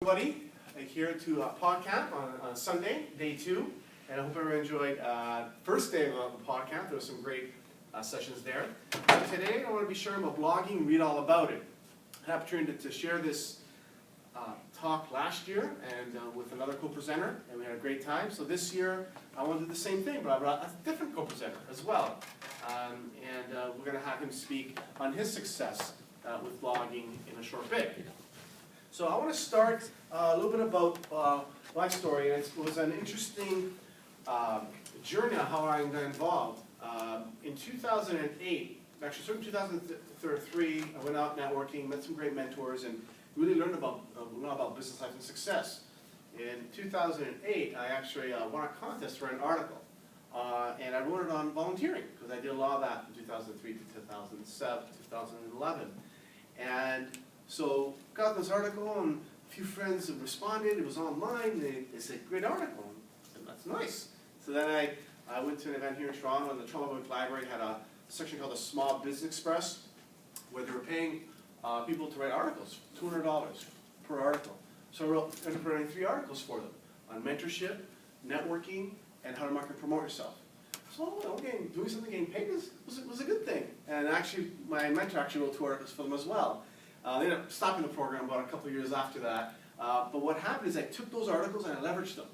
everybody here to Podcamp on Sunday, day 2. And I hope everyone enjoyed first day of the Podcamp. There were some great sessions there. Today I want to be sharing about blogging, read all about it. I had an opportunity to share this talk last year and with another co-presenter, and we had a great time. So this year I want to do the same thing, but I brought a different co-presenter as well. We're going to have him speak on his success with blogging in a short bit. So I want to start a little bit about my story, and it was an interesting journey on how I got involved. In 2008, actually starting in 2003, I went out networking, met some great mentors, and really learned about business life and success. In 2008, I actually won a contest for an article, and I wrote it on volunteering, because I did a lot of that from 2003 to 2007, 2011. And so got this article, and a few friends responded. It was online. They said, "Great article." I said, "That's nice." So then I went to an event here in Toronto, and the Toronto Public Library had a section called the Small Business Express, where they were paying people to write articles, $200 per article. So I ended up writing 3 articles for them on mentorship, networking, and how to market and promote yourself. So okay, doing something, getting paid was a good thing. And actually, my mentor actually wrote 2 articles for them as well. They ended up stopping the program about a couple of years after that. But what happened is I took those articles and I leveraged them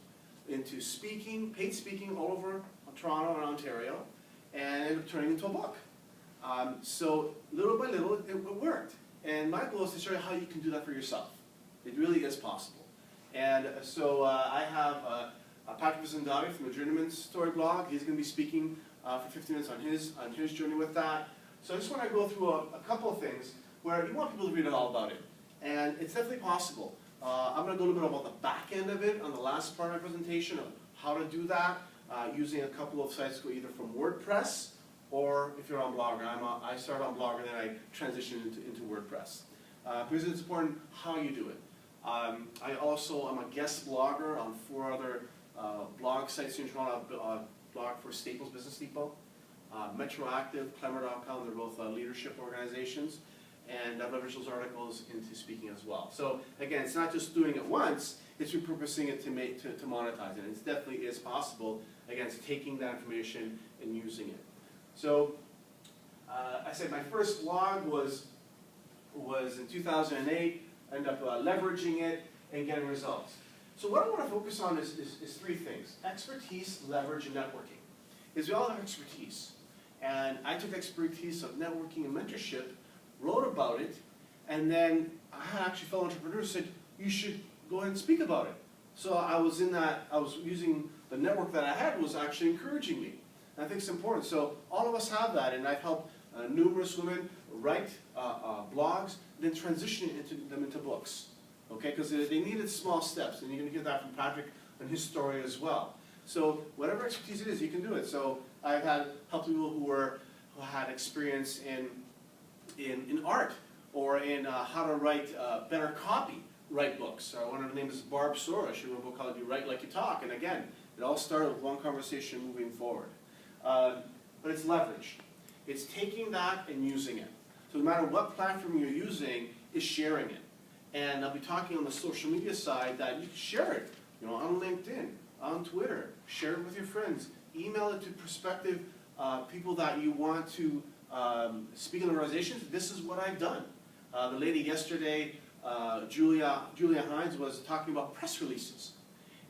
into speaking, paid speaking all over Toronto and Ontario, and ended up turning into a book. So little by little, it worked. And my goal is to show you how you can do that for yourself. It really is possible. And so I have Pagiamtzis from the Journeyman's Story blog. He's going to be speaking for 15 minutes on his journey with that. So I just want to go through a couple of things where you want people to read all about it. And it's definitely possible. I'm going to go a little bit about the back end of it on the last part of my presentation of how to do that using a couple of sites either from WordPress or if you're on Blogger. I started on Blogger, then I transitioned into WordPress. Because it's important how you do it. I also am a guest blogger on 4 other blog sites in Toronto. Blog for Staples Business Depot, Metroactive, Clemmer.com. They're both leadership organizations. And I've leveraged those articles into speaking as well. So again, it's not just doing it once, it's repurposing it to monetize it. It definitely is possible. Again, it's taking that information and using it. So I said my first blog was in 2008. I ended up leveraging it and getting results. So what I want to focus on is 3 things: expertise, leverage, and networking. Is we all have expertise. And I took expertise of networking and mentorship, wrote about it, and then I had actually fellow entrepreneurs said, you should go ahead and speak about it. So I was using the network that I had was actually encouraging me. And I think it's important. So all of us have that, and I've helped numerous women write blogs, then transition them into books. Okay, because they needed small steps, and you're going to get that from Patrick and his story as well. So whatever expertise it is, you can do it. So I've helped people who had experience in art, or in how to write better copy, write books. One of her names is Barb Sora. She wrote a book called You Write Like You Talk. And again, it all started with one conversation moving forward. But it's leverage. It's taking that and using it. So no matter what platform you're using, is sharing it. And I'll be talking on the social media side that you can share it, on LinkedIn, on Twitter, share it with your friends, email it to prospective people that you want to speak in organizations. This is what I've done. The lady yesterday, Julia Hines, was talking about press releases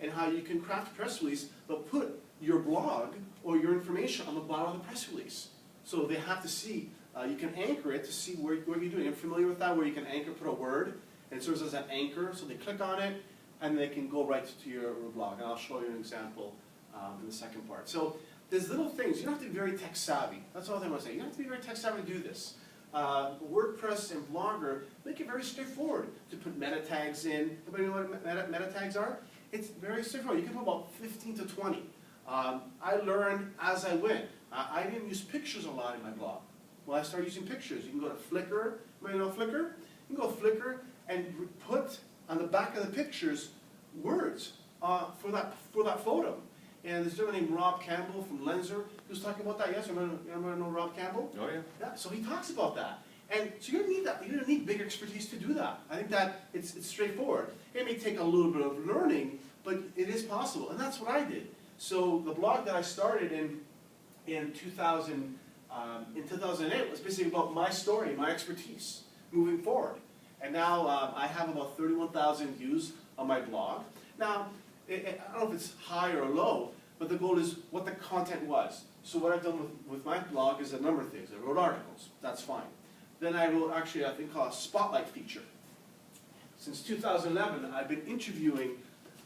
and how you can craft a press release, but put your blog or your information on the bottom of the press release. So they have to see, you can anchor it to see what you're doing. I'm familiar with that, where you can anchor, put a word, and it serves as an anchor, so they click on it, and they can go right to your blog. And I'll show you an example in the second part. So there's little things. You don't have to be very tech savvy. That's all I want to say. You don't have to be very tech savvy to do this. WordPress and Blogger make it very straightforward to put meta tags in. Anybody know what meta tags are? It's very straightforward. You can put about 15 to 20. I learned as I went. I didn't use pictures a lot in my blog. Well, I started using pictures. You can go to Flickr. Anybody know Flickr? You can go to Flickr and put on the back of the pictures words for that photo. And there's a gentleman named Rob Campbell from Lenser who's talking about that. Yes, everyone know Rob Campbell? Oh, yeah. Yeah, so he talks about that. And so you're gonna need that. You're gonna need big expertise to do that. I think that it's straightforward. It may take a little bit of learning, but it is possible, and that's what I did. So the blog that I started in 2008 was basically about my story, my expertise, moving forward. And now I have about 31,000 views on my blog. Now, I don't know if it's high or low, but the goal is what the content was. So what I've done with my blog is a number of things. I wrote articles, that's fine. Then I wrote actually, I think, called a spotlight feature. Since 2011, I've been interviewing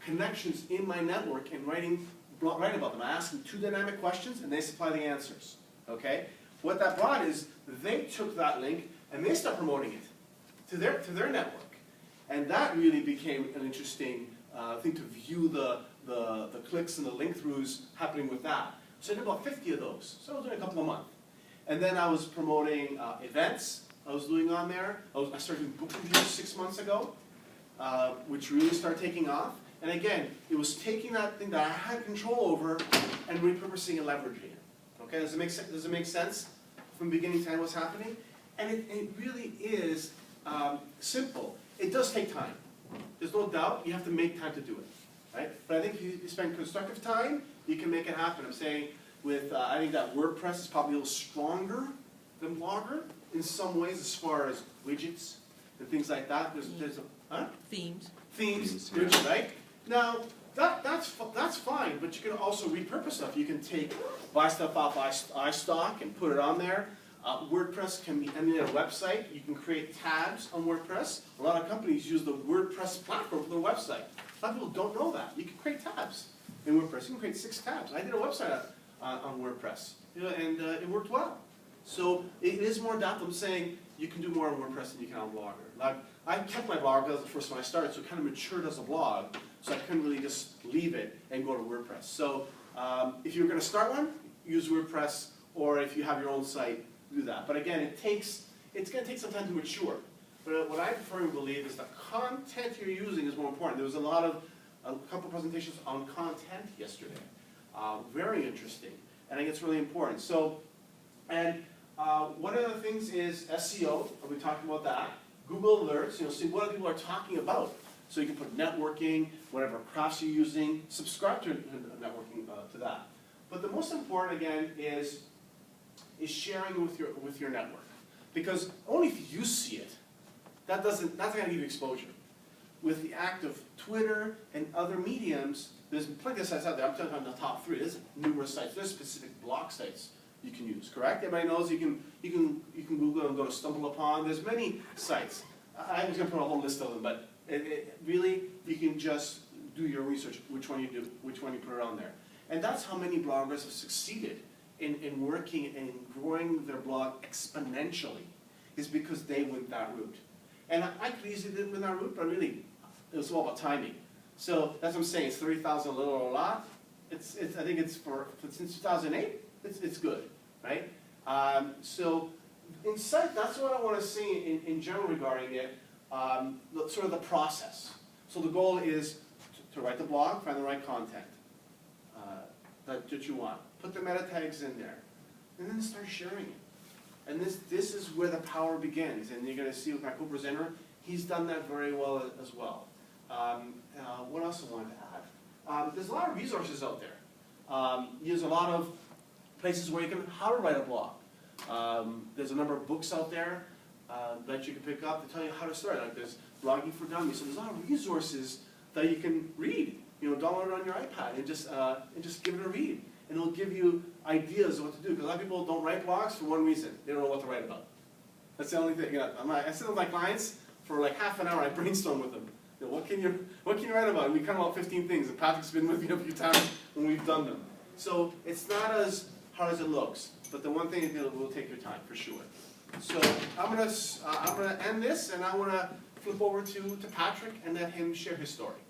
connections in my network and writing about them. I ask them 2 dynamic questions and they supply the answers, okay? What that brought is they took that link and they started promoting it to their network. And that really became an interesting thing to view the clicks and the link-throughs happening with that. So I did about 50 of those. So I was doing a couple a month. And then I was promoting events I was doing on there. I started doing book reviews 6 months ago, which really started taking off. And again, it was taking that thing that I had control over and repurposing and leveraging it. Okay, does it make sense from beginning to end what's happening? And it really is simple. It does take time. There's no doubt you have to make time to do it, right? But I think if you spend constructive time, you can make it happen. I'm saying I think that WordPress is probably a little stronger than Blogger in some ways as far as widgets and things like that. There's Themes. Themes, right? Now, that's fine, but you can also repurpose stuff. You can buy stuff off iStock and put it on there. WordPress can be emulated a website. You can create tabs on WordPress. A lot of companies use the WordPress platform for their website. A lot of people don't know that. You can create tabs in WordPress. You can create 6 tabs. I did a website on WordPress, and it worked well. So it is more adaptable. I'm saying you can do more on WordPress than you can on Blogger. Like, I kept my blog, that was the first one I started, so it kind of matured as a blog, so I couldn't really just leave it and go to WordPress. So if you're going to start one, use WordPress, or if you have your own site, do that. But again, it's going to take some time to mature. But what I firmly believe is the content you're using is more important. There was a couple presentations on content yesterday. Very interesting, and I think it's really important. So, and one of the things is SEO, and we talked about that. Google Alerts, see what people are talking about. So you can put networking, whatever crafts you're using, subscribe to networking to that. But the most important, again, is sharing with your network. Because only if you see it, that's not going to give you exposure. With the act of Twitter and other mediums, there's plenty of sites out there. I'm talking about the top 3. There's numerous sites. There's specific blog sites you can use, correct? Everybody knows you can Google and go to Stumble Upon. There's many sites. I was going to put a whole list of them, but really, you can just do your research, which one you do, which one you put it on there. And that's how many bloggers have succeeded in working and growing their blog exponentially, is because they went that route. And I could easily did win that route, but really, it was all about timing. So that's what I'm saying. It's 30,000 a little or a lot. I think it's since 2008. It's good, right? So in site, that's what I want to see in general regarding it. Sort of the process. So the goal is to write the blog, find the right content that you want. Put the meta tags in there, and then start sharing it. And this is where the power begins. And you're going to see with my co-presenter, he's done that very well as well. What else I wanted to add? There's a lot of resources out there. There's a lot of places where you can how to write a blog. There's a number of books out there that you can pick up to tell you how to start. Like there's Blogging for Dummies. So there's a lot of resources that you can read. Download it on your iPad and just give it a read. And it'll give you ideas of what to do. Because a lot of people don't write blogs for one reason. They don't know what to write about. That's the only thing. I sit with my clients for like half an hour. I brainstorm with them. What can you write about? And we come up with 15 things. And Patrick's been with me a few times when we've done them. So it's not as hard as it looks. But the one thing is it will take your time for sure. So I'm gonna end this, and I want to flip over to Patrick and let him share his story.